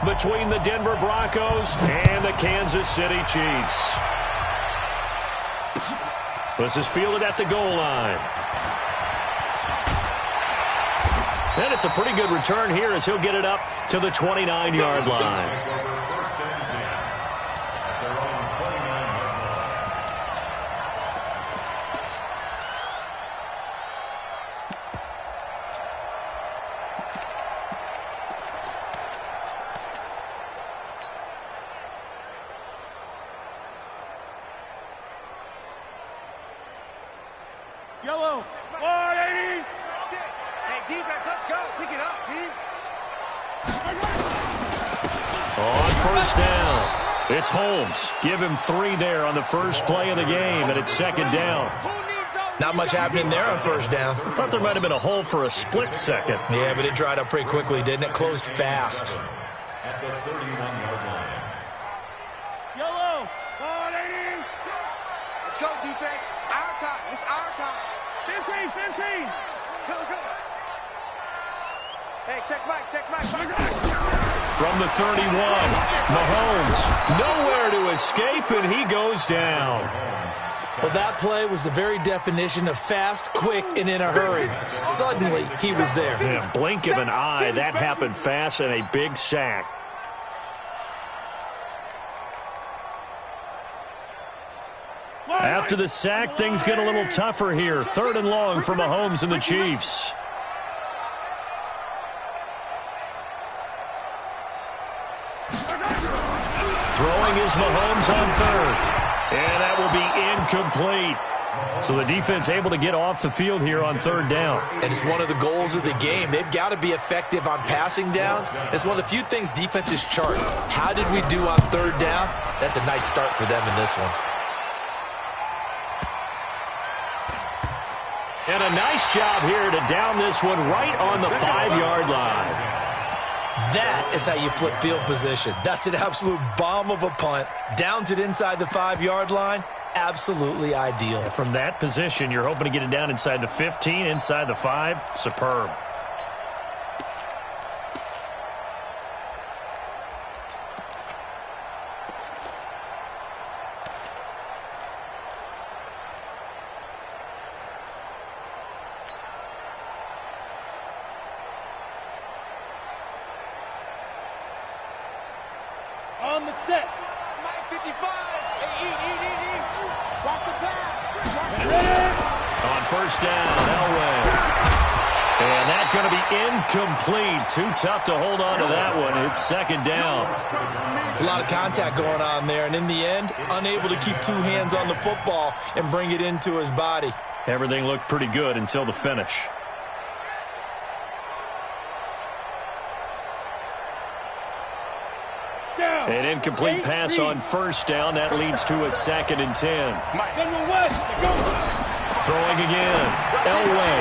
between the Denver Broncos and the Kansas City Chiefs. This is fielded at the goal line. And it's a pretty good return here as he'll get it up to the 29-yard line. Yellow. 180. Hey, defense, let's go. Pick it up, D. On first down, it's Holmes. Give him 3 there on the first play of the game, and it's second down. Not much happening there on first down. I thought there might have been a hole for a split second. Yeah, but it dried up pretty quickly, didn't it? Closed fast. At the 31-yard line. Yellow. 180. Let's go, defense. Our time. It's our time. 15. Go. Hey, check back. From the 31, Mahomes nowhere to escape, and he goes down. Well, that play was the very definition of fast, quick, and in a hurry. Suddenly, he was there. Yeah, blink of an eye, that happened fast, and a big sack. After the sack, things get a little tougher here. 3rd and long for Mahomes and the Chiefs. Throwing is Mahomes on 3rd. And that will be incomplete. So the defense able to get off the field here on 3rd down. And it's one of the goals of the game. They've got to be effective on passing downs. It's one of the few things defenses chart. How did we do on 3rd down? That's a nice start for them in this one. And a nice job here to down this one right on the 5-yard line. That is how you flip field position. That's an absolute bomb of a punt. Downs it inside the 5-yard line. Absolutely ideal. From that position, you're hoping to get it down inside the 15, inside the 5. Superb. On the set. 55. Hey, eat. Watch the pass. On first down, Elway. And that's going to be incomplete. Too tough to hold on to that one. It's second down. It's a lot of contact going on there, and in the end, unable to keep 2 hands on the football and bring it into his body. Everything looked pretty good until the finish. An incomplete pass on first down. That leads to a 2nd and 10. Throwing again. Elway.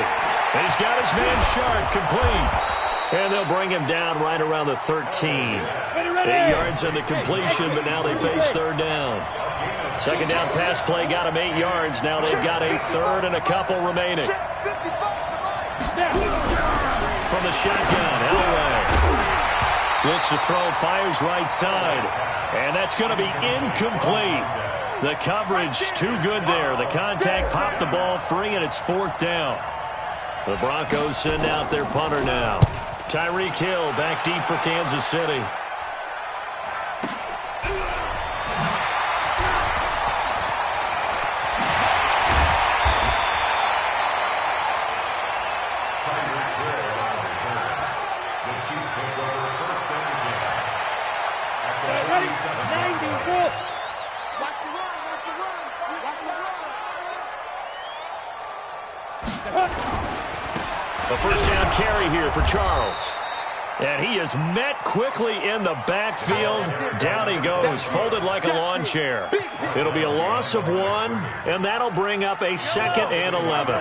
He's got his man Sharp complete. And they'll bring him down right around the 13. 8 yards on the completion, but now they face 3rd down. Second down pass play got him 8 yards. Now they've got a 3rd and a couple remaining. From the shotgun, Elway. Looks to throw, fires right side. And that's going to be incomplete. The coverage too good there. The contact popped the ball free, and it's 4th down. The Broncos send out their punter now. Tyreek Hill back deep for Kansas City. A first down carry here for Charles. And he is met quickly in the backfield. Down he goes, folded like a lawn chair. It'll be a loss of 1, and that'll bring up a 2nd and 11.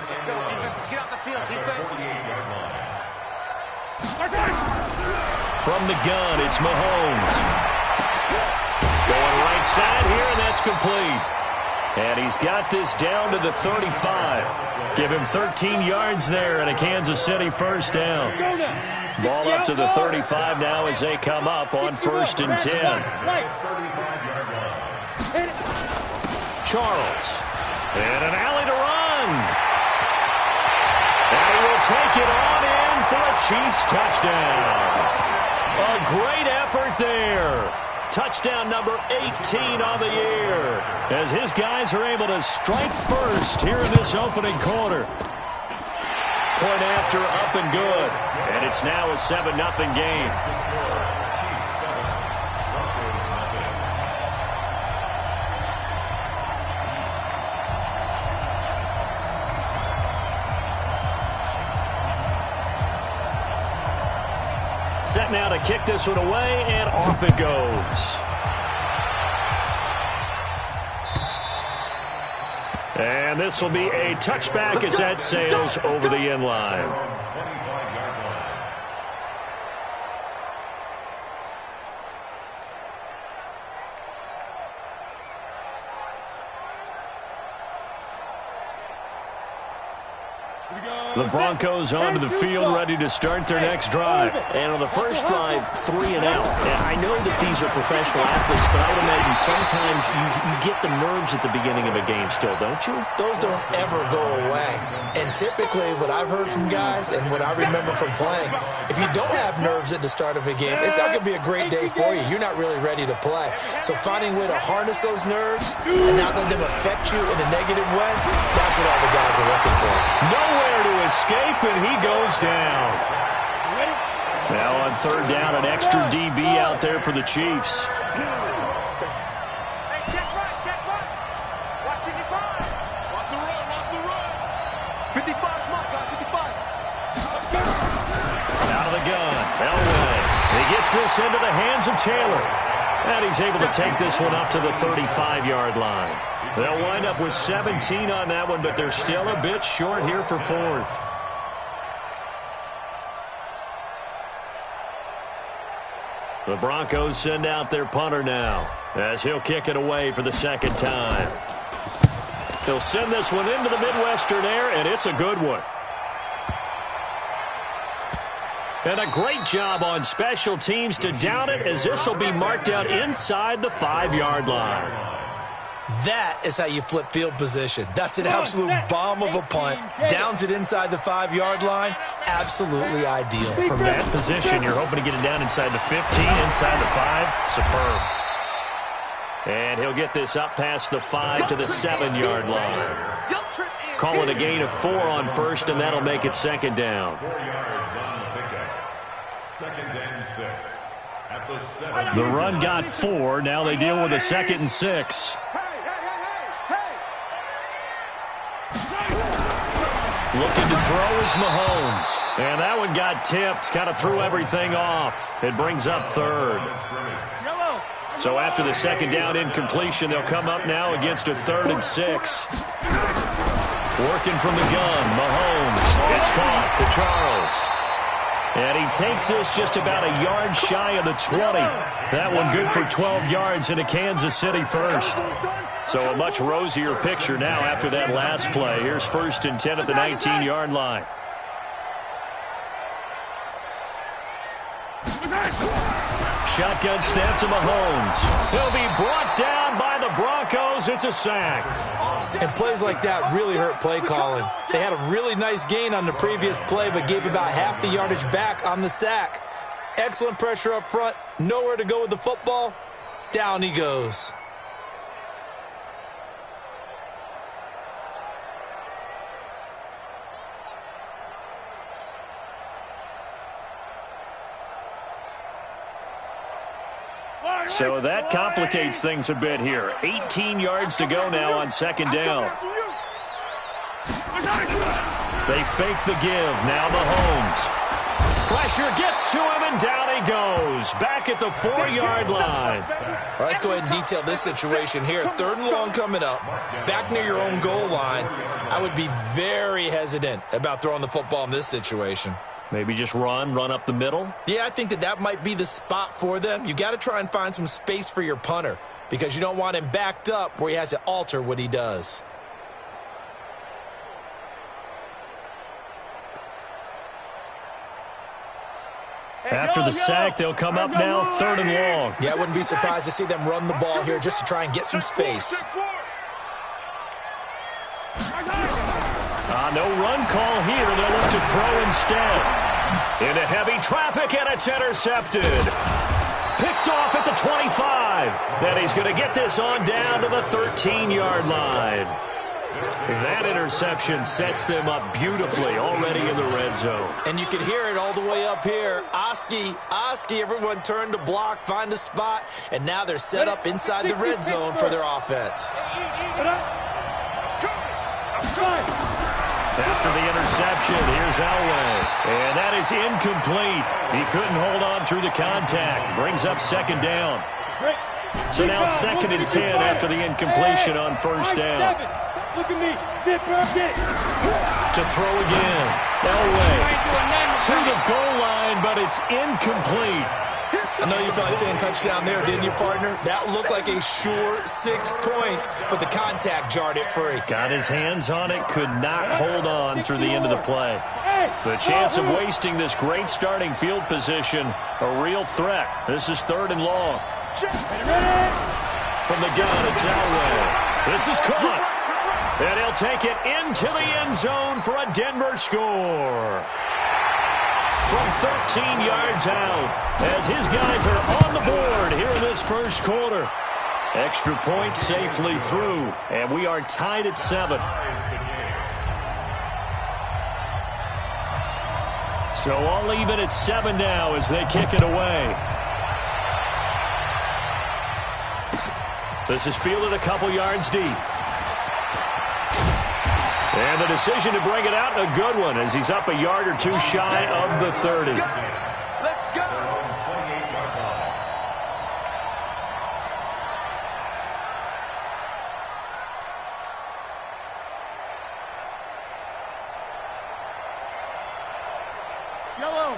Let's go, defense. Let's get out the field, defense. From the gun, it's Mahomes. Going right side here, and that's complete. And he's got this down to the 35. Give him 13 yards there and a Kansas City first down. Ball up to the 35 now as they come up on 1st and 10. Charles. And an alley to run. And he will take it on in for a Chiefs touchdown. A great effort there. Touchdown number 18 on the year as his guys are able to strike first here in this opening quarter. Point after, up and good. And it's now a 7-0 game. Set now to kick this one away, and off it goes. And this will be a touchback as that sails over the end line. The Broncos onto the field, ready to start their next drive. And on the first drive, 3 and out. I know that these are professional athletes, but I would imagine sometimes you get the nerves at the beginning of a game still, don't you? Those don't ever go away. And typically, what I've heard from guys and what I remember from playing, if you don't have nerves at the start of a game, it's not going to be a great day for you. You're not really ready to play. So finding a way to harness those nerves and not let them affect you in a negative way, that's what all the guys are looking for. Nowhere to escape, and he goes down. Now on 3rd down, an extra DB out there for the Chiefs. Hey, check right. Watch 55. Watch the run. 55, come on, guys, 55. Out of the gun, Elway. He gets this into the hands of Taylor. And he's able to take this one up to the 35-yard line. They'll wind up with 17 on that one, but they're still a bit short here for 4th. The Broncos send out their punter now as he'll kick it away for the 2nd time. He'll send this one into the Midwestern air, and it's a good one. And a great job on special teams to down it, as this will be marked out inside the 5-yard line. That is how you flip field position. That's an absolute bomb of a punt. Downs it inside the 5-yard line. Absolutely ideal. From that position, you're hoping to get it down inside the 15, inside the 5. Superb. And he'll get this up past the 5 to the 7-yard line. Call it a gain of 4 on 1st, and that'll make it 2nd down. 4 yards on the pickup. 2nd and 6. At the 7. The run got 4. Now they deal with a 2nd and 6. Looking to throw is Mahomes. And that one got tipped. Kind of threw everything off. It brings up 3rd. So after the 2nd down incompletion, they'll come up now against a 3rd and 6. Working from the gun, Mahomes. It's caught to Charles. And he takes this just about a yard shy of the 20. That one good for 12 yards into Kansas City 1st. So a much rosier picture now after that last play. Here's 1st and 10 at the 19-yard line. Shotgun snap to Mahomes. He'll be brought down by the Broncos. It's a sack. And plays like that really hurt play calling. They had a really nice gain on the previous play, but gave about half the yardage back on the sack. Excellent pressure up front. Nowhere to go with the football. Down he goes. So that complicates things a bit here. 18 yards to go now on 2nd down. They fake the give. Now Mahomes. Pressure gets to him, and down he goes. Back at the 4-yard line. Well, let's go ahead and detail this situation here. 3rd and long coming up. Back near your own goal line. I would be very hesitant about throwing the football in this situation. Maybe just run up the middle? Yeah, I think that might be the spot for them. You got to try and find some space for your punter because you don't want him backed up where he has to alter what he does. After the sack, they'll come up now 3rd and long. Yeah, I wouldn't be surprised to see them run the ball here just to try and get some space. No run call here. They'll look to throw instead. Into heavy traffic, and it's intercepted. Picked off at the 25. Then he's going to get this on down to the 13-yard line. That interception sets them up beautifully already in the red zone. And you can hear it all the way up here. Oski, everyone turned to block, find a spot, and now they're set up inside the red zone for their offense. After the interception, here's Elway. And that is incomplete. He couldn't hold on through the contact. Brings up 2nd down. So now 2nd and 10 after the incompletion on 1st down. Look at me. Sit perfect. To throw again. Elway to the goal line, but it's incomplete. I know you felt like saying touchdown there, didn't you, partner? That looked like a sure 6 points, but the contact jarred it free. Got his hands on it, could not hold on through the end of the play. The chance of wasting this great starting field position, a real threat. This is 3rd and long. From the gun, it's Elway. This is caught. And he'll take it into the end zone for a Denver score. From 13 yards out, as his guys are on the board here in this first quarter. Extra point safely through, and we are tied at 7. So all even at 7 now as they kick it away. This is fielded a couple yards deep. And the decision to bring it out, a good one, as he's up a yard or two shy of the 30. Let's go.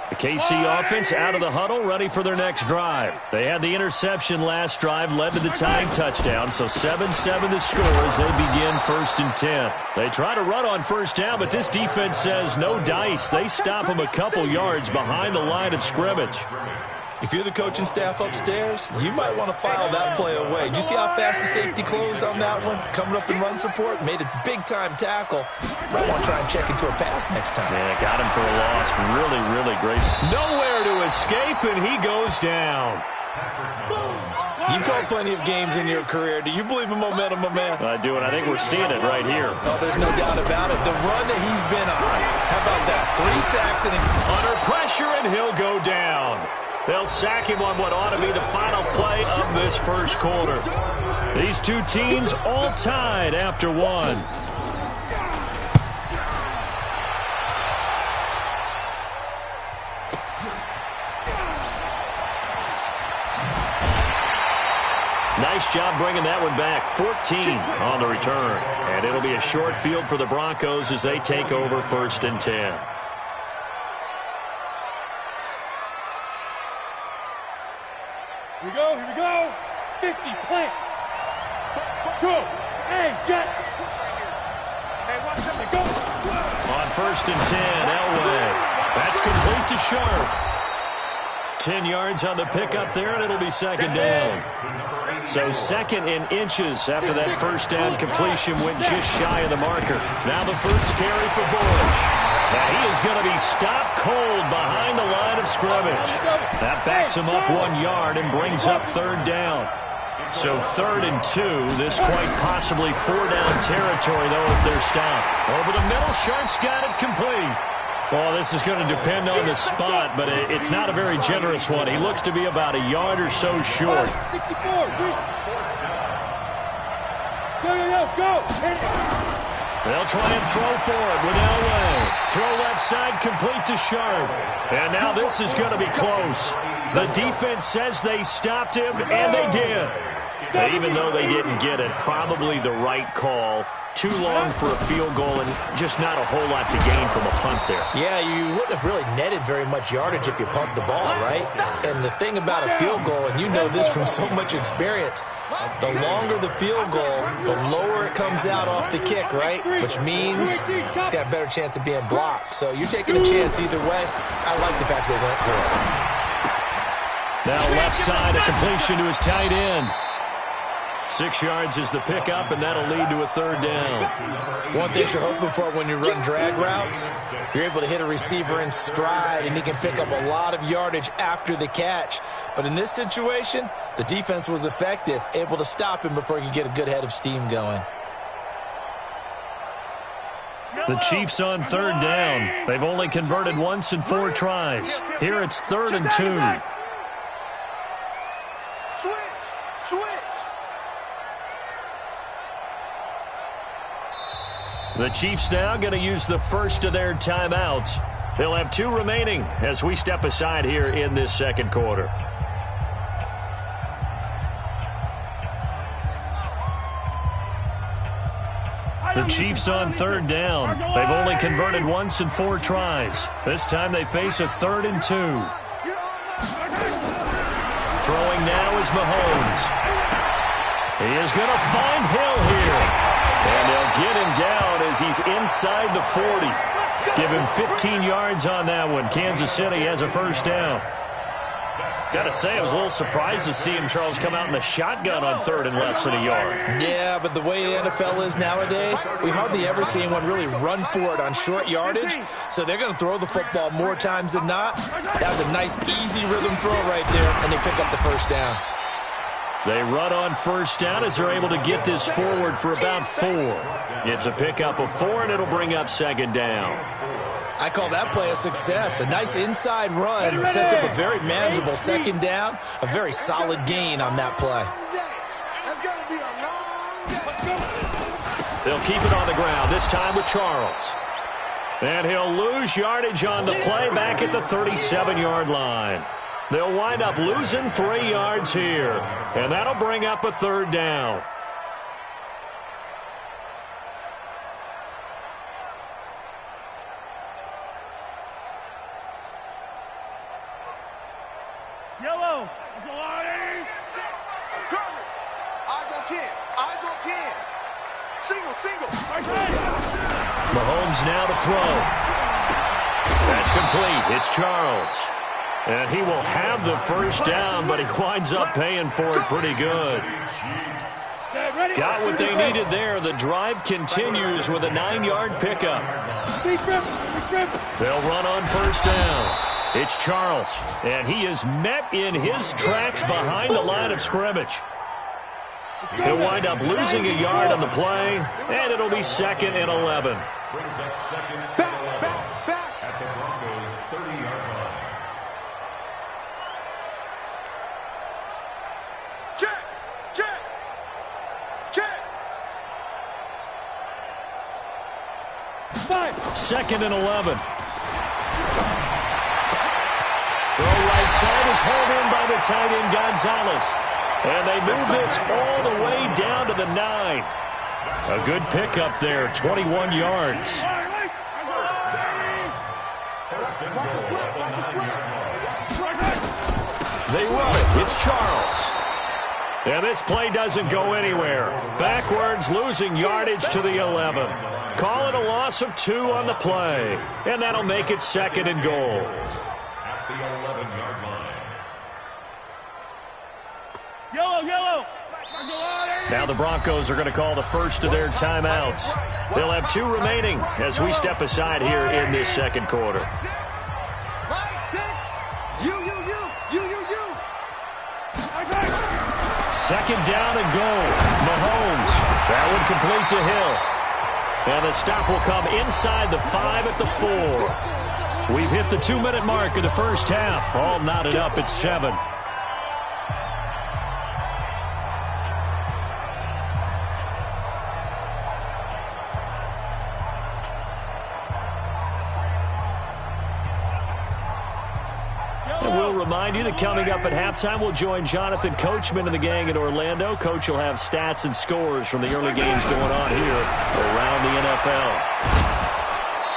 The KC offense out of the huddle, ready for their next drive. They had the interception last drive, led to the tying touchdown, so 7-7 to score as they begin 1st and 10. They try to run on 1st down, but this defense says no dice. They stop them a couple yards behind the line of scrimmage. If you're the coaching staff upstairs, you might want to file that play away. Did you see how fast the safety closed on that one? Coming up in run support, made a big-time tackle. Might want to try and check into a pass next time. Yeah, got him for a loss. Really, really great. Nowhere to escape, and he goes down. You've called plenty of games in your career. Do you believe in momentum, my man? I do, and I think we're seeing it right here. Oh, there's no doubt about it. The run that he's been on. How about that? 3 sacks and under pressure, and he'll go down. They'll sack him on what ought to be the final play of this first quarter. These two teams all tied after 1. Nice job bringing that one back. 14 on the return. And it'll be a short field for the Broncos as they take over 1st and 10. Here we go. 50, plant. Go. Hey, Jet. Hey, watch them. Go. On 1st and 10, Elway. That's complete to Sharp. 10 yards on the pickup there, and it'll be 2nd down. So 2nd in inches after that 1st down completion went just shy of the marker. Now the first carry for Bush. And he is going to be stopped cold behind the line of scrimmage. That backs him up 1 yard and brings up 3rd down. So 3rd and 2. This quite possibly 4-down territory, though, if they're stopped. Over the middle, Sharp's got it complete. Well, this is going to depend on the spot, but it's not a very generous one. He looks to be about a yard or so short. 64. Go. They'll try and throw for it with Elway. Throw left side complete to Sharp. And now this is going to be close. The defense says they stopped him, and they did. But even though they didn't get it, probably the right call. Too long for a field goal and just not a whole lot to gain from a punt there. Yeah, you wouldn't have really netted very much yardage if you pumped the ball, right? And the thing about a field goal, and you know this from so much experience, the longer the field goal, the lower it comes out off the kick, right? Which means it's got a better chance of being blocked. So you're taking a chance either way. I like the fact they went for it. Now left side, a completion to his tight end. 6 yards is the pickup, and that'll lead to a third down. One thing you're hoping for when you run drag routes, you're able to hit a receiver in stride, and he can pick up a lot of yardage after the catch. But in this situation, the defense was effective, able to stop him before he could get a good head of steam going. The Chiefs on third down. They've only converted once in 4 tries. Here it's 3rd and 2. Switch. The Chiefs now going to use the first of their timeouts. They'll have 2 remaining as we step aside here in this second quarter. The Chiefs on third down. They've only converted once in 4 tries. This time they face a 3rd and 2. Throwing now is Mahomes. He is going to find Hill here. And they'll get him down as he's inside the 40. Give him 15 yards on that one. Kansas City has a first down. Got to say, I was a little surprised to see him, Charles, come out in a shotgun on 3rd and less than a yard. Yeah, but the way the NFL is nowadays, we hardly ever see anyone really run for it on short yardage. So they're going to throw the football more times than not. That was a nice, easy rhythm throw right there, and they pick up the first down. They run on first down as they're able to get this forward for about 4. It's a pickup of 4, and it'll bring up 2nd down. I call that play a success. A nice inside run sets up a very manageable 2nd down. A very solid gain on that play. They'll keep it on the ground, this time with Charles. And he'll lose yardage on the play back at the 37-yard line. They'll wind up losing 3 yards here. And that'll bring up a 3rd down. Yellow. Eyes on 10. Eyes on 10. Single. Mahomes now to throw. That's complete. It's Charles. And he will have the first down, but he winds up paying for it pretty good. Got what they needed there. The drive continues with a 9-yard pickup. They'll run on first down. It's Charles, and he is met in his tracks behind the line of scrimmage. He'll wind up losing a yard on the play, and it'll be 2nd and 11. Brings up 2nd and 11 at the Broncos' 30-yard line. Check. 2nd and 11. Throw right side is hauled in by the tight end Gonzalez. And they move this all the way down to the 9. A good pickup there, 21 yards. They run it. It's Charles. And this play doesn't go anywhere. Backwards, losing yardage to the 11. Call it a loss of 2 on the play. And that'll make it 2nd and goal. At the 11-yard line. Yellow. Now the Broncos are going to call the first of their timeouts. They'll have 2 remaining as we step aside here in this second quarter. Second down and goal. Mahomes. That one complete to Hill. And the stop will come inside the 5 at the 4. We've hit the 2-minute mark of the first half. All knotted up at 7. We'll remind you that coming up at halftime, we'll join Jonathan Coachman and the gang in Orlando. Coach will have stats and scores from the early games going on here around the NFL.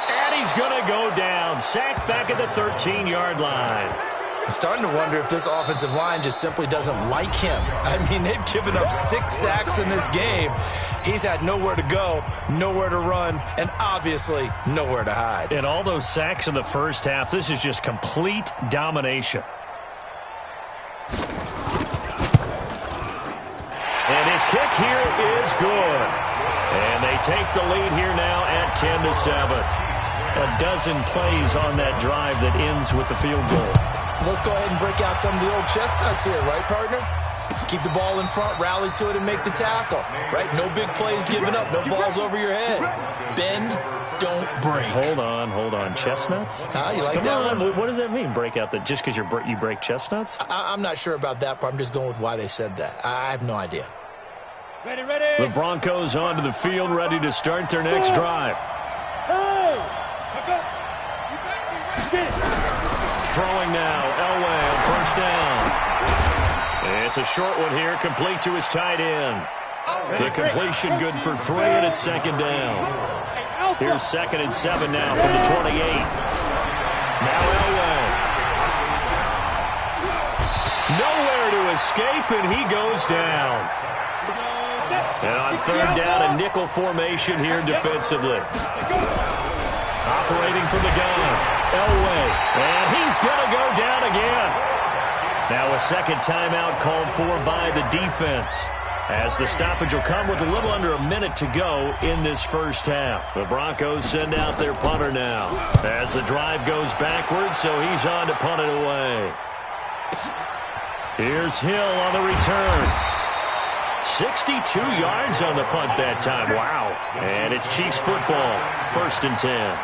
And he's going to go down. Sacked back at the 13-yard line. I'm starting to wonder if this offensive line just simply doesn't like him. I mean, they've given up 6 sacks in this game. He's had nowhere to go, nowhere to run, and obviously nowhere to hide. And all those sacks in the first half, this is just complete domination. And his kick here is good. And they take the lead here now at 10-7. A dozen plays on that drive that ends with the field goal. Let's go ahead and break out some of the old chestnuts here, right, partner? Keep the ball in front, rally to it, and make the tackle, right? No big plays given up, no balls over your head. Bend, don't break. Hold on. Chestnuts? You like that one? What does that mean, break out? That just because you break chestnuts? I'm not sure about that, but I'm just going with why they said that. I have no idea. Ready. The Broncos onto the field, ready to start their next drive. Throwing now, Elway on first down. It's a short one here, complete to his tight end. The completion good for 3, and it's second down. Here's 2nd and 7 now from the 28. Now Elway. Nowhere to escape, and he goes down. And on 3rd down, a nickel formation here defensively. Operating from the gun. Elway, and he's going to go down again. Now a second timeout called for by the defense, as the stoppage will come with a little under a minute to go in this first half. The Broncos send out their punter now, as the drive goes backwards, so he's on to punt it away. Here's Hill on the return. 62 yards on the punt that time. Wow. And it's Chiefs football, 1st and 10.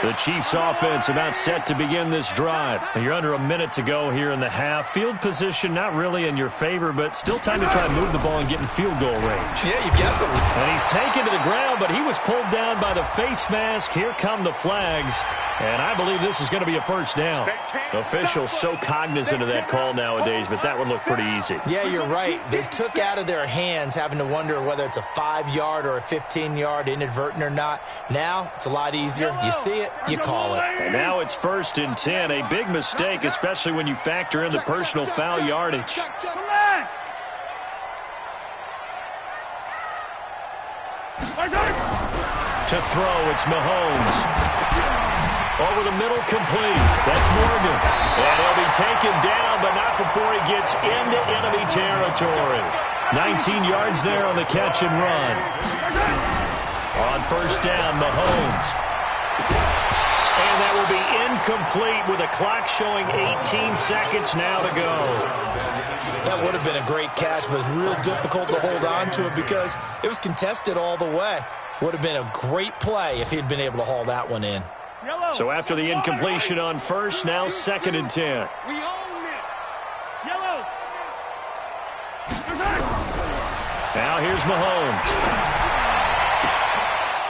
The Chiefs offense about set to begin this drive. And you're under a minute to go here in the half. Field position not really in your favor, but still time to try and move the ball and get in field goal range. Yeah, you got them. And he's taken to the ground, but he was pulled down by the face mask. Here come the flags. And I believe this is going to be a first down. Officials so cognizant of that call nowadays, but that one looked pretty easy. Yeah, you're right. They took out of their hands having to wonder whether it's a 5-yard or a 15-yard, inadvertent or not. Now, it's a lot easier. You see it, you call it. And now it's 1st and 10. A big mistake, especially when you factor in the personal foul yardage. To throw, it's Mahomes. Over the middle, complete. That's Morgan. And he'll be taken down, but not before he gets into enemy territory. 19 yards there on the catch and run. On first down, Mahomes. And that will be incomplete with a clock showing 18 seconds now to go. That would have been a great catch, but it's real difficult to hold on to it because it was contested all the way. Would have been a great play if he'd been able to haul that one in. So after the incompletion on first, now 2nd and 10. We own it. Yellow. Now here's Mahomes.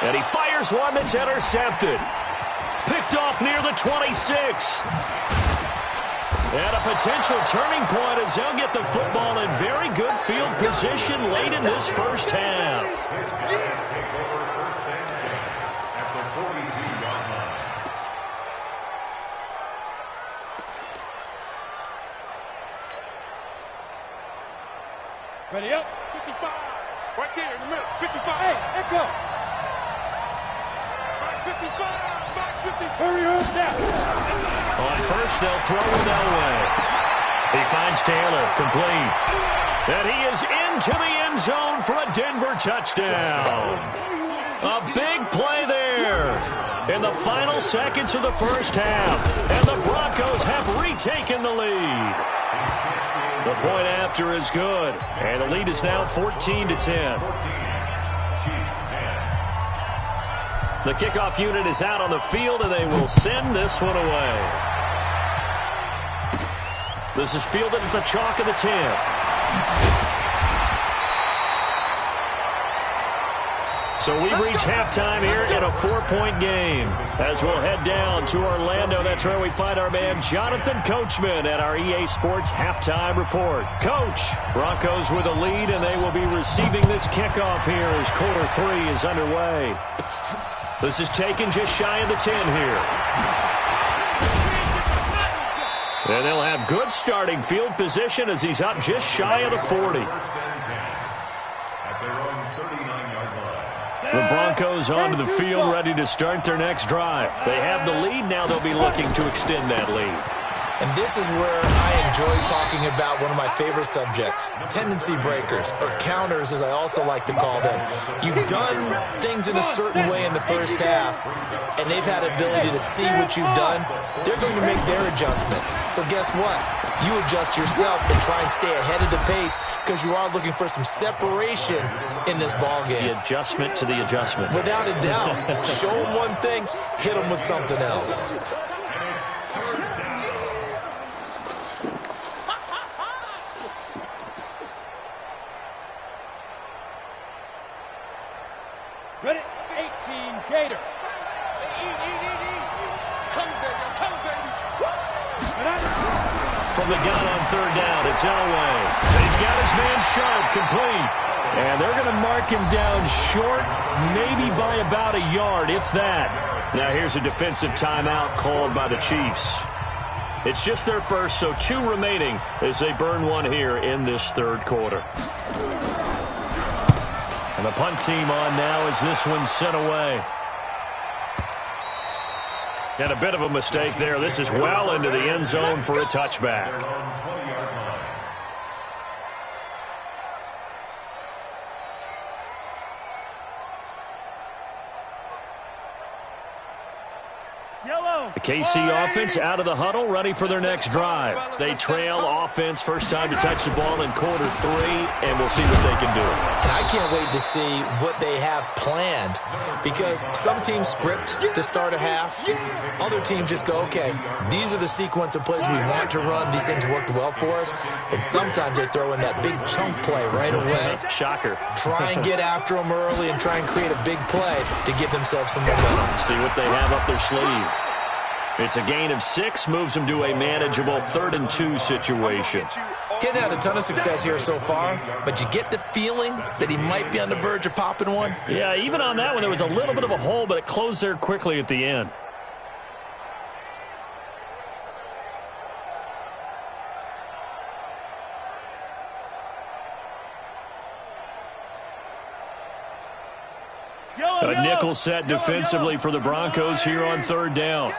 And he fires one that's intercepted. Picked off near the 26. And a potential turning point as they'll get the football in very good field position late in this first half. Ready up. 55. Right there in the middle. 55. Hey, echo. Back 55. Back 50. Hurry up now. On first, they'll throw with Elway. He finds Taylor, complete. And he is into the end zone for a Denver touchdown. A big play there in the final seconds of the first half. And the Broncos have retaken the lead. The point after is good, and the lead is now 14-10. The kickoff unit is out on the field, and they will send this one away. This is fielded at the chalk of the 10. So we've reached halftime here in a 4-point game. As we'll head down to Orlando, that's where we find our man Jonathan Coachman at our EA Sports Halftime Report. Coach, Broncos with a lead, and they will be receiving this kickoff here as quarter 3 is underway. This is taken just shy of the 10 here. And they'll have good starting field position as he's up just shy of the 40. At their own 39-yard line. The Broncos onto the field, ready to start their next drive. They have the lead. Now they'll be looking to extend that lead. And this is where I enjoy talking about one of my favorite subjects, tendency breakers, or counters as I also like to call them. You've done things in a certain way in the first half, and they've had ability to see what you've done. They're going to make their adjustments. So guess what? You adjust yourself and try and stay ahead of the pace because you are looking for some separation in this ballgame. The adjustment to the adjustment. Without a doubt. Show them one thing, hit them with something else. Ready? 18, Gator. Come, baby. Come, baby. From the gun on third down, it's Elway. He's got his man Sharp complete. And they're going to mark him down short, maybe by about a yard, if that. Now here's a defensive timeout called by the Chiefs. It's just their first, so 2 remaining as they burn one here in this third quarter. And the punt team on now as this one's sent away. And a bit of a mistake there. This is well into the end zone for a touchback. The KC offense out of the huddle, ready for their next drive. They trail offense, first time to touch the ball in quarter 3, and we'll see what they can do. And I can't wait to see what they have planned, because some teams script to start a half. Other teams just go, okay, these are the sequence of plays we want to run. These things worked well for us. And sometimes they throw in that big chunk play right away. Shocker. Try and get after them early and try and create a big play to give themselves some momentum. See what they have up their sleeve. It's a gain of 6, moves them to a manageable 3rd and 2 situation. Getting had a ton of success here so far, but you get the feeling that he might be on the verge of popping one. Yeah, even on that one, there was a little bit of a hole, but it closed there quickly at the end. A nickel set defensively for the Broncos here on third down.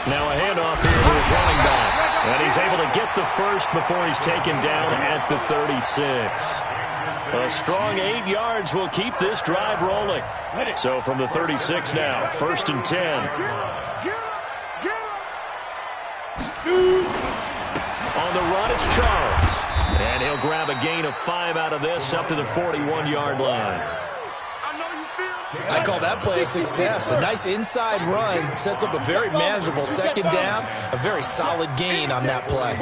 Now a handoff here to his running back. And he's able to get the first before he's taken down at the 36. A strong 8 yards will keep this drive rolling. So from the 36 now, 1st and 10. On the run, it's Charles. And he'll grab a gain of 5 out of this up to the 41-yard line. I call that play a success. A nice inside run sets up a very manageable 2nd down, a very solid gain on that play.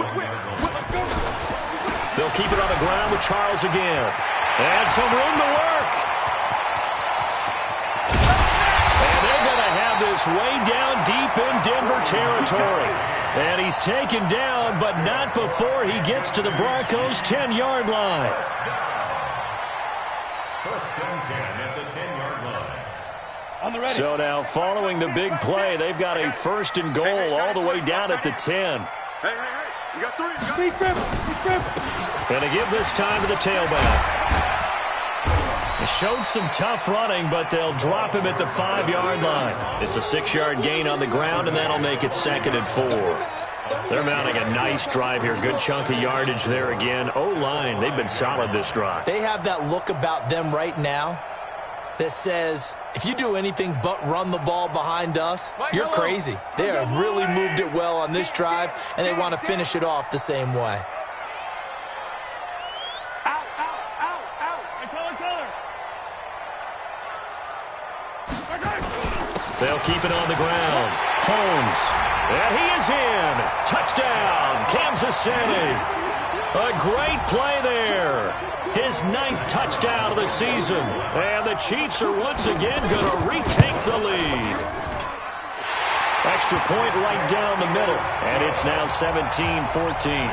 They'll keep it on the ground with Charles again. And some room to work. And they're going to have this way down deep in Denver territory. And he's taken down, but not before he gets to the Broncos' 10-yard line. 1st and 10 at the 10-yard line. So now, following the big play, they've got a 1st and goal all the way down at the 10. Hey, you got 3. And to give this time to the tailback. He showed some tough running, but they'll drop him at the 5-yard line. It's a 6-yard gain on the ground, and that'll make it 2nd and 4. They're mounting a nice drive here. Good chunk of yardage there again. O-line, they've been solid this drive. They have that look about them right now that says, if you do anything but run the ball behind us, you're crazy. They have really moved it well on this drive, and they want to finish it off the same way. They'll keep it on the ground. Holmes. And he is in. Touchdown, Kansas City. A great play there. His 9th touchdown of the season. And the Chiefs are once again going to retake the lead. Extra point right down the middle. And it's now 17-14.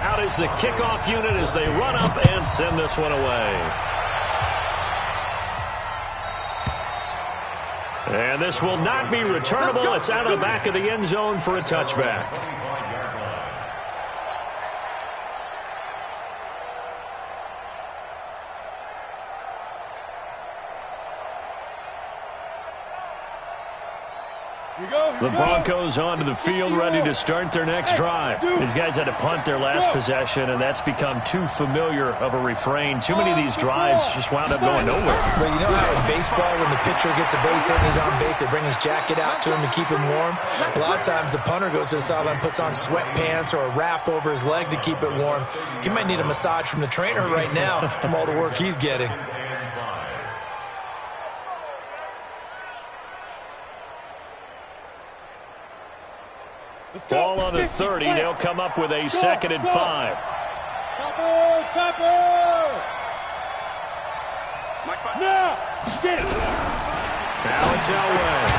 Out is the kickoff unit as they run up and send this one away. And this will not be returnable. It's out of the back of the end zone for a touchback. The Broncos onto the field, ready to start their next drive. These guys had to punt their last possession, and that's become too familiar of a refrain. Too many of these drives just wound up going nowhere. But you know how in baseball, when the pitcher gets a base hit and he's on base, they bring his jacket out to him to keep him warm? A lot of times the punter goes to the sideline, puts on sweatpants or a wrap over his leg to keep it warm. He might need a massage from the trainer right now from all the work he's getting. Ball on the 30. They'll come up with a 2nd and 5. Now it's Elway.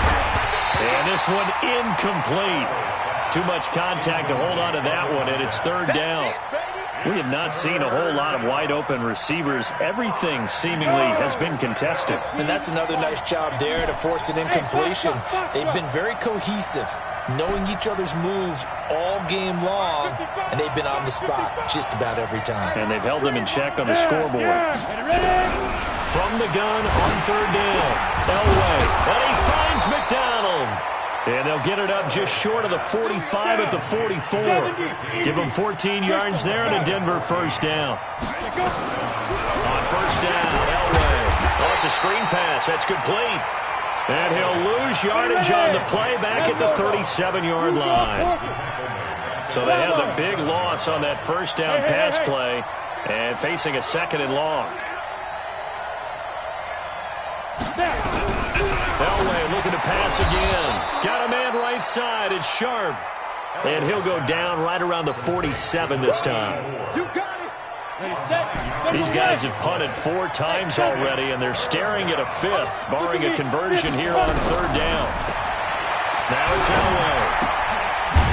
And this one incomplete. Too much contact to hold on to that one, and it's 3rd down. We have not seen a whole lot of wide-open receivers. Everything seemingly has been contested. And that's another nice job there to force an incompletion. They've been very cohesive, knowing each other's moves all game long, and they've been on the spot just about every time. And they've held them in check on the scoreboard. From the gun on 3rd down, Elway, and he finds McDonald. And they'll get it up just short of the 45 at the 44. Give them 14 yards there and a Denver 1st down. On 1st down, Elway. Oh, it's a screen pass. That's complete. And he'll lose yardage on the play back at the 37-yard line. So they had the big loss on that 1st down pass play and facing a 2nd and long. Elway looking to pass again. Got a man right side. It's Sharp. And he'll go down right around the 47 this time. These guys have punted 4 times already, and they're staring at a 5th, barring a conversion here on 3rd down. Now it's Elway.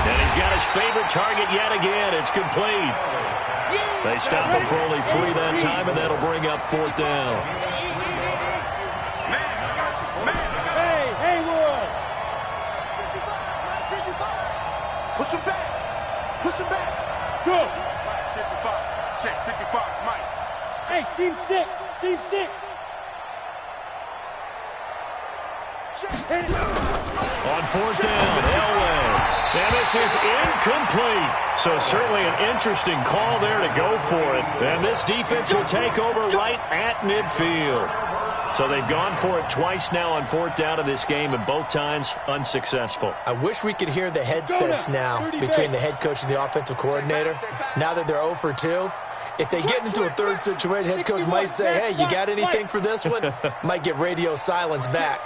And he's got his favorite target yet again. It's complete. They stop him for only 3 that time, and that'll bring up 4th down. Push him back. Push him back. Go. 55. Check 55. Mike. Hey, seam 6. Seam 6. On 4th down, Elway. And this is incomplete. So certainly an interesting call there to go for it. And this defense will take over right at midfield. So they've gone for it twice now on 4th down of this game, and both times unsuccessful. I wish we could hear the headsets now between the head coach and the offensive coordinator. Now that they're 0 for 2, if they get into a 3rd situation, head coach might say, hey, you got anything for this one? Might get radio silence back.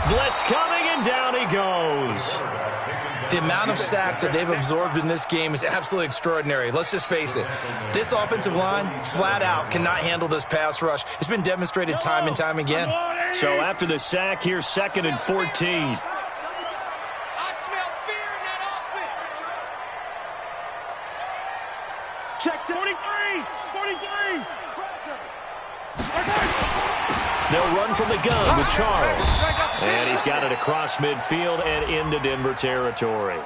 Blitz coming, and down he goes. The amount of sacks that they've absorbed in this game is absolutely extraordinary. Let's just face it. This offensive line, flat out, cannot handle this pass rush. It's been demonstrated time and time again. So after the sack, here's 2nd and 14. I smell fear in that offense. Check 43. 43. They'll run from the gun with Charles. And he's got it across midfield and into Denver territory.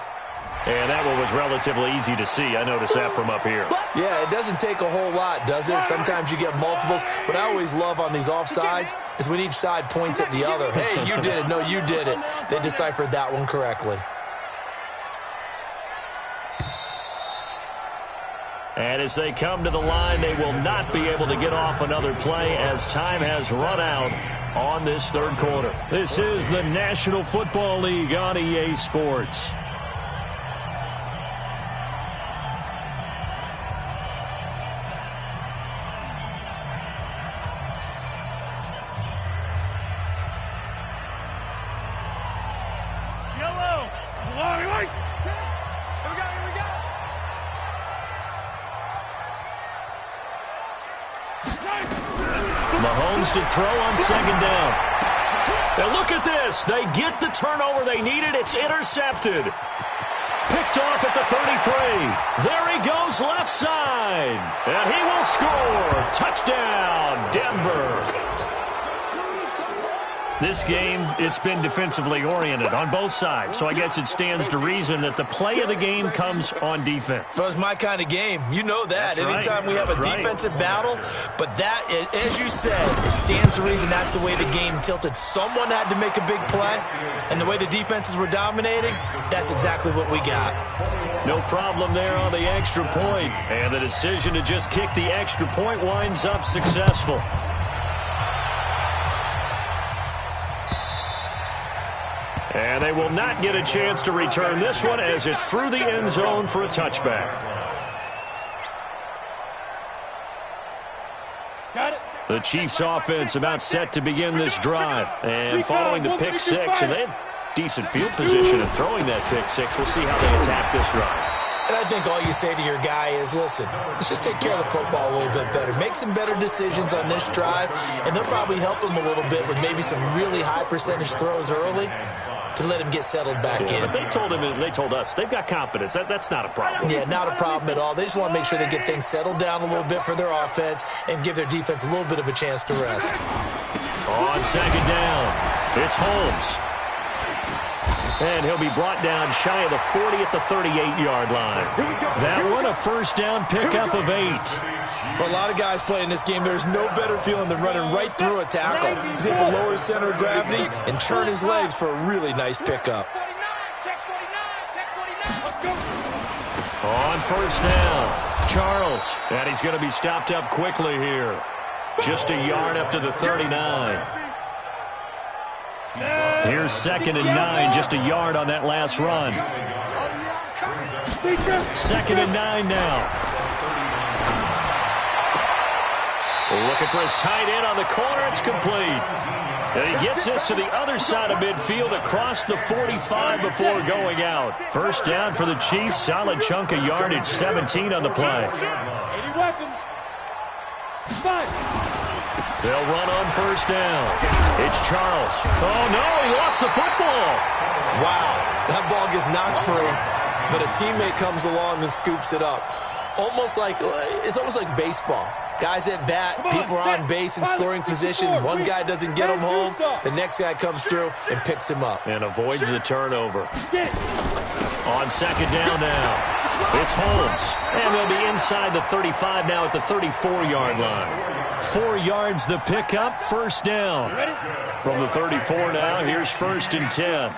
And that one was relatively easy to see. I noticed that from up here. Yeah, it doesn't take a whole lot, does it? Sometimes you get multiples. What I always love on these offsides is when each side points at the other. Hey, you did it. No, you did it. They deciphered that one correctly. And as they come to the line, they will not be able to get off another play as time has run out on this 3rd quarter. This is the National Football League on EA Sports. Yellow. Long right. Here we go. Mahomes to throw on 2nd down. Now look at this. They get the turnover they needed. It's intercepted. Picked off at the 33. There he goes left side. And he will score. Touchdown, Denver. This game, it's been defensively oriented on both sides, so I guess it stands to reason that the play of the game comes on defense. Well, it's my kind of game. You know that. That's right. Anytime we have a defensive battle, but that, as you said, it stands to reason that's the way the game tilted. Someone had to make a big play, and the way the defenses were dominating, that's exactly what we got. No problem there on the extra point, and the decision to just kick the extra point winds up successful. And they will not get a chance to return this one as it's through the end zone for a touchback. Got it. The Chiefs offense about set to begin this drive. And following the pick six, and they had decent field position in throwing that pick six. We'll see how they attack this drive. And I think all you say to your guy is, listen, let's just take care of the football a little bit better. Make some better decisions on this drive, and they'll probably help him a little bit with maybe some really high percentage throws early to let him get settled back in. But they told us, they've got confidence. That's not a problem. Yeah, not a problem at all. They just want to make sure they get things settled down a little bit for their offense and give their defense a little bit of a chance to rest. On second down, it's Holmes. And he'll be brought down shy of the 40 at the 38-yard line. That one, a first down pickup of 8. For a lot of guys playing this game, there's no better feeling than running right through a tackle. He's able to lower his center of gravity and turn his legs for a really nice pickup. On first down, Charles. And he's going to be stopped up quickly here. Just a yard up to the 39. Here's 2nd and 9, just a yard on that last run. 2nd and 9 now. Looking for his tight end on the corner. It's complete. And he gets this to the other side of midfield across the 45 before going out. First down for the Chiefs. Solid chunk of yardage, 17 on the play. They'll run on first down. It's Charles. Oh, no, he lost the football. Wow, that ball gets knocked free, but a teammate comes along and scoops it up. It's almost like baseball. Guys at bat, people are on base in scoring position. One guy doesn't get him home. The next guy comes through and picks him up. And avoids the turnover. On second down now, it's Holmes. And they'll be inside the 35 now at the 34-yard line. 4 yards the pickup, first down. From the 34 now, here's 1st and 10.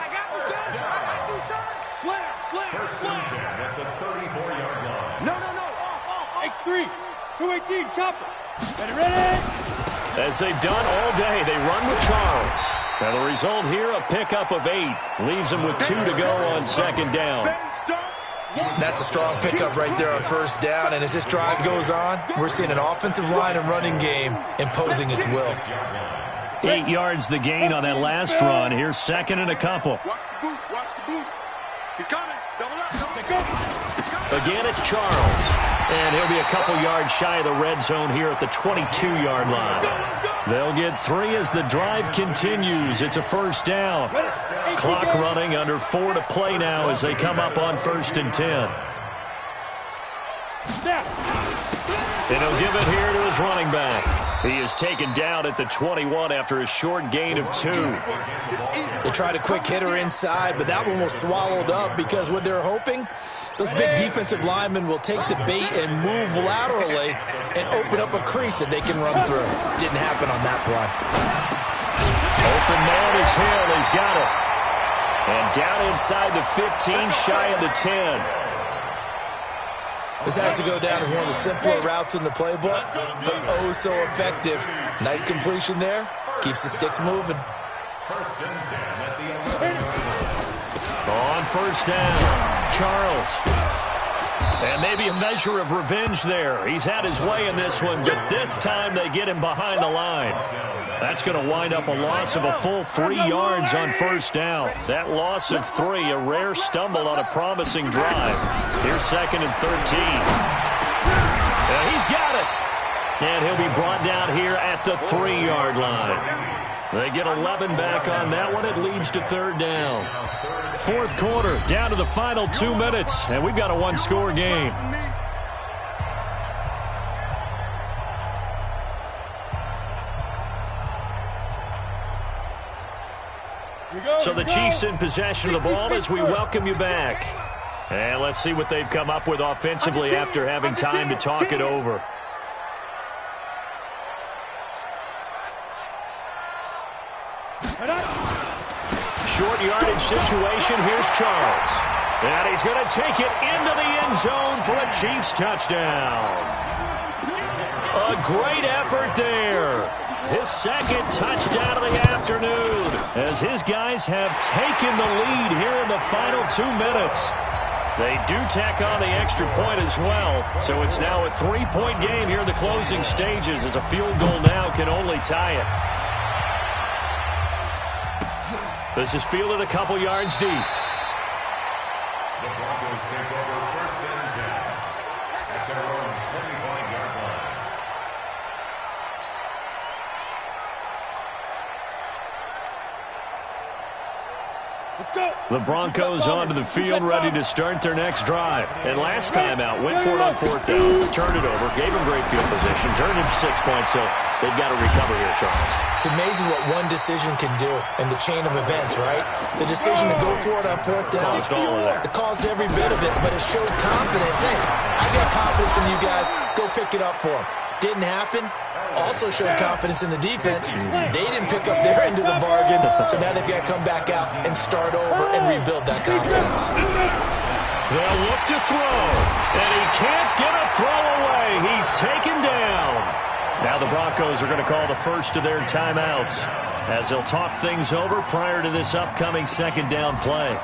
First and 10 at the 34-yard line. No. X3, 218, chopper. Ready? As they've done all day, they run with Charles. Now the result here, a pickup of 8. Leaves them with 2 to go on second down. That's a strong pickup right there on first down, and as this drive goes on, we're seeing an offensive line and running game imposing its will. 8 yards the gain on that last run. Here's 2nd and a couple. Watch the boot. He's coming. Double up. Again, it's Charles. And he'll be a couple yards shy of the red zone here at the 22-yard line. They'll get 3 as the drive continues. It's a first down. Clock running, under 4 to play now as they come up on 1st and 10. And he'll give it here to his running back. He is taken down at the 21 after a short gain of 2. They tried a quick hitter inside, but that one was swallowed up because what they're hoping, those big defensive linemen will take the bait and move laterally and open up a crease that they can run through. Didn't happen on that play. Open man is Hill. He's got it. And down inside the 15, shy of the 10. This has to go down as one of the simpler routes in the playbook, but oh so effective. Nice completion there. Keeps the sticks moving. First and 10 at the On first down, Charles. And maybe a measure of revenge there. He's had his way in this one, but this time they get him behind the line. That's going to wind up a loss of a full 3 yards on first down. That loss of 3, a rare stumble on a promising drive. Here's 2nd and 13. And he's got it. And he'll be brought down here at the 3-yard line. They get 11 back on that one. It leads to 3rd down. 4th quarter, down to the final 2 minutes, and we've got a 1-score game. So the Chiefs in possession of the ball as we welcome you back. And let's see what they've come up with offensively after having time to talk it over. Short yardage situation. Here's Charles. And he's going to take it into the end zone for a Chiefs touchdown. A great effort there. His second touchdown of the afternoon as his guys have taken the lead here in the final 2 minutes. They do tack on the extra point as well, so it's now a 3-point game here in the closing stages as a field goal now can only tie it. This is fielded a couple yards deep. The Broncos take over first and 10 at their own 25-yard line. The Broncos onto the field, ready to start their next drive. And last time out, went for it on 4th down, turned it over, gave him great field position, turned it 6 points, so they've got to recover here, Charles. It's amazing what one decision can do in the chain of events, right? The decision to go for it on 4th down. Caused all of that. It caused every bit of it, but it showed confidence. Hey, I got confidence in you guys. Go pick it up for them. Didn't happen. Also showed confidence in the defense. They didn't pick up their end of the bargain, so now they've got to come back out and start over and rebuild that confidence. They'll look to throw, and he can't get a throw away. He's taken down. Now the Broncos are going to call the first of their timeouts as they'll talk things over prior to this upcoming second down play.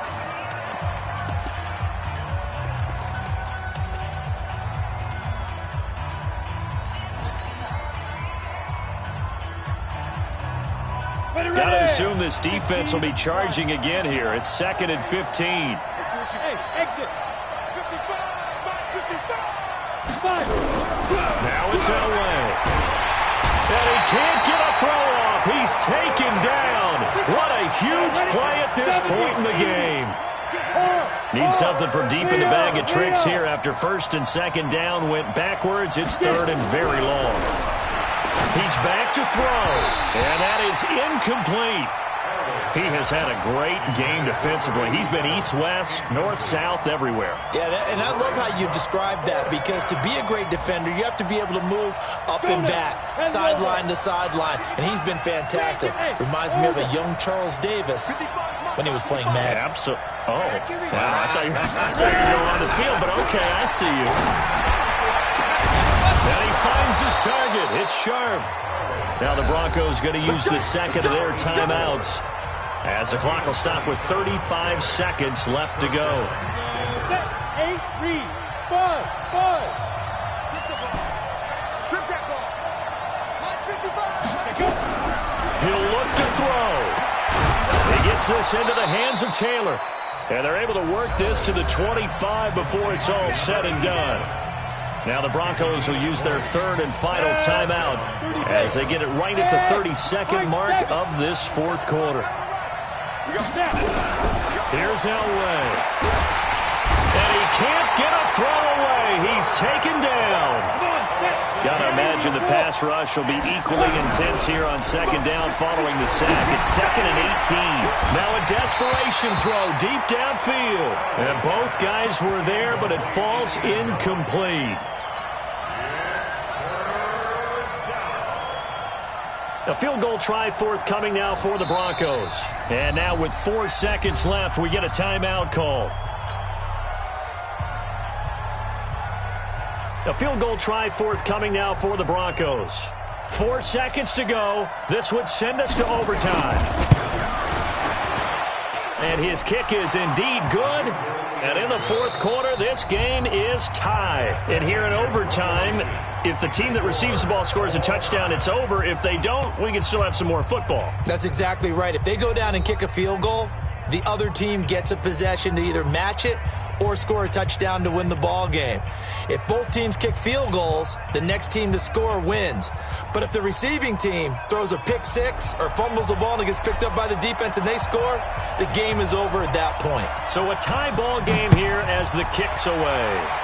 Got to assume this defense will be charging again here. It's 2nd and 15. Hey, exit. 55. Now it's Elway. And he can't get a throw off. He's taken down. What a huge play at this point in the game. Needs something from deep in the bag of tricks here after 1st and 2nd down. Went backwards. It's 3rd and very long. He's back to throw, and that is incomplete. He has had a great game defensively. He's been east-west, north-south, everywhere. Yeah, and I love how you described that, because to be a great defender, you have to be able to move up and back, sideline to sideline, and he's been fantastic. Reminds me of a young Charles Davis when he was playing Madden. Absolutely. Oh, wow, I thought you were going on the field, but okay, I see you. And he finds his target. It's sharp. Now the Broncos going to use the second of their timeouts as the clock will stop with 35 seconds left to go. 8, 3, 5. Strip that ball. 55. He'll look to throw. He gets this into the hands of Taylor. And they're able to work this to the 25 before it's all said and done. Now the Broncos will use their 3rd and final timeout as they get it right at the 32nd mark of this 4th quarter. Here's Elway. And he can't get a throw away. He's taken down. Got to imagine the pass rush will be equally intense here on 2nd down following the sack. It's 2nd and 18. Now a desperation throw deep downfield. And both guys were there, but it falls incomplete. A field goal try forthcoming now for the Broncos. And now with 4 seconds left, we get a timeout call. A field goal try forthcoming now for the Broncos. 4 seconds to go. This would send us to overtime. And his kick is indeed good. And in the 4th quarter, this game is tied. And here in overtime, if the team that receives the ball scores a touchdown, it's over. If they don't, we can still have some more football. That's exactly right. If they go down and kick a field goal, the other team gets a possession to either match it or score a touchdown to win the ball game. If both teams kick field goals, the next team to score wins. But if the receiving team throws a pick six or fumbles the ball and it gets picked up by the defense and they score, the game is over at that point. So a tie ball game here as the kick's away.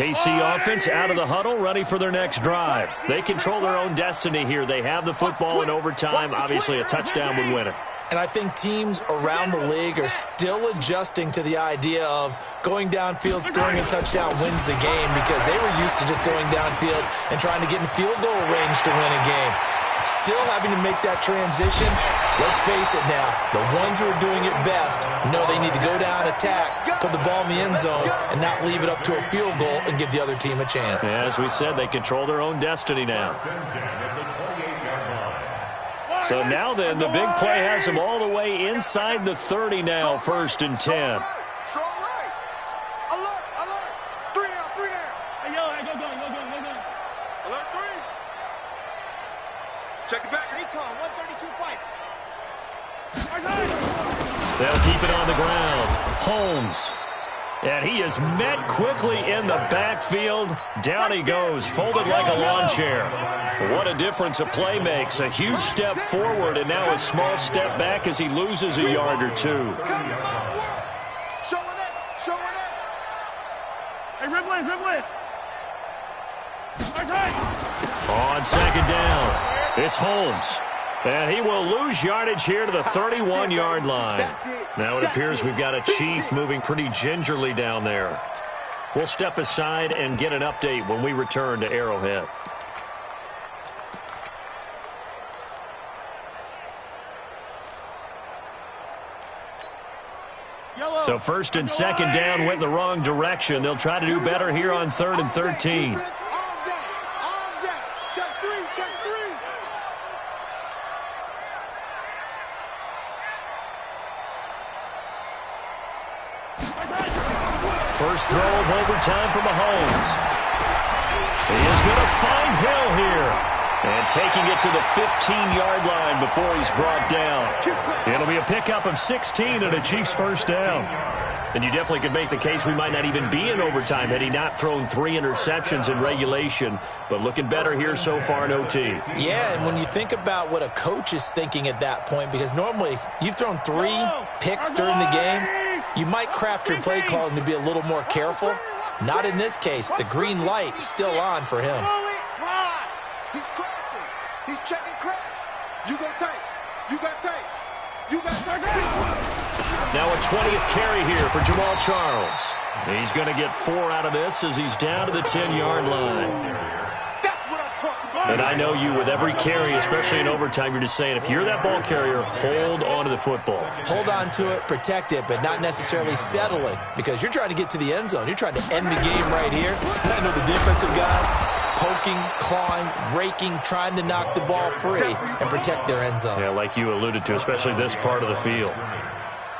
KC offense out of the huddle, ready for their next drive. They control their own destiny here. They have the football in overtime. Obviously, a touchdown would win it. And I think teams around the league are still adjusting to the idea of going downfield, scoring a touchdown wins the game, because they were used to just going downfield and trying to get in field goal range to win a game. Still having to make that transition. Let's face it now, the ones who are doing it best know they need to go down, attack, put the ball in the end zone, and not leave it up to a field goal and give the other team a chance. Yeah, as we said, they control their own destiny now. So now then, the big play has them all the way inside the 30 now, 1st and 10. Alert! Alert! 3 down. Hey, yo, go. Alert 3. Check it back. Recon, 132 fight. They'll keep it on the ground. Holmes. And he is met quickly in the backfield. Down he goes, folded like a lawn chair. What a difference a play makes. A huge step forward and now a small step back as he loses a yard or two. Hey, Riblin. On 2nd down, it's Holmes. And he will lose yardage here to the 31-yard line. Now it appears we've got a Chief moving pretty gingerly down there. We'll step aside and get an update when we return to Arrowhead. So 1st and 2nd down went in the wrong direction. They'll try to do better here on 3rd and 13. First throw of overtime for Mahomes. He is going to find Hill here. And taking it to the 15-yard line before he's brought down. It'll be a pickup of 16 and a Chiefs first down. And you definitely could make the case we might not even be in overtime had he not thrown 3 interceptions in regulation. But looking better here so far in OT. Yeah, and when you think about what a coach is thinking at that point, because normally you've thrown 3 picks during the game, you might craft your play calling to be a little more careful. Not in this case. The green light is still on for him. He's crashing. He's checking crash. You got tape. Now a 20th carry here for Jamal Charles. He's going to get 4 out of this as he's down to the 10-yard line. That's what I'm talking about. And I know you, with every carry, especially in overtime, you're just saying, if you're that ball carrier, hold on to the football. Hold on to it, protect it, but not necessarily settle it, because you're trying to get to the end zone. You're trying to end the game right here. I know the defensive guys poking, clawing, raking, trying to knock the ball free and protect their end zone. Yeah, like you alluded to, especially this part of the field.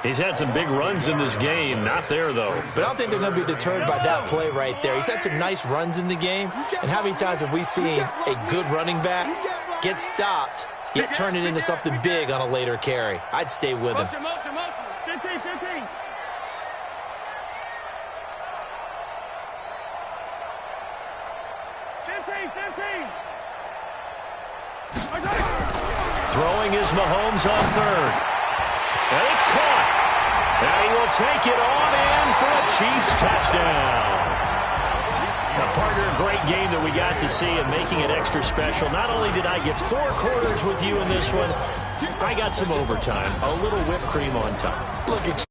He's had some big runs in this game. Not there, though. But I don't think they're going to be deterred by that play right there. He's had some nice runs in the game. And how many times have we seen a good running back get stopped, yet turn it into something big on a later carry? I'd stay with him. Motion. 15. Throwing is Mahomes on 3rd. And it's caught. And he will take it on in for a Chiefs touchdown. Now, partner, a great game that we got to see, and making it extra special. Not only did I get 4 quarters with you in this one, I got some overtime. A little whipped cream on top. Look at you.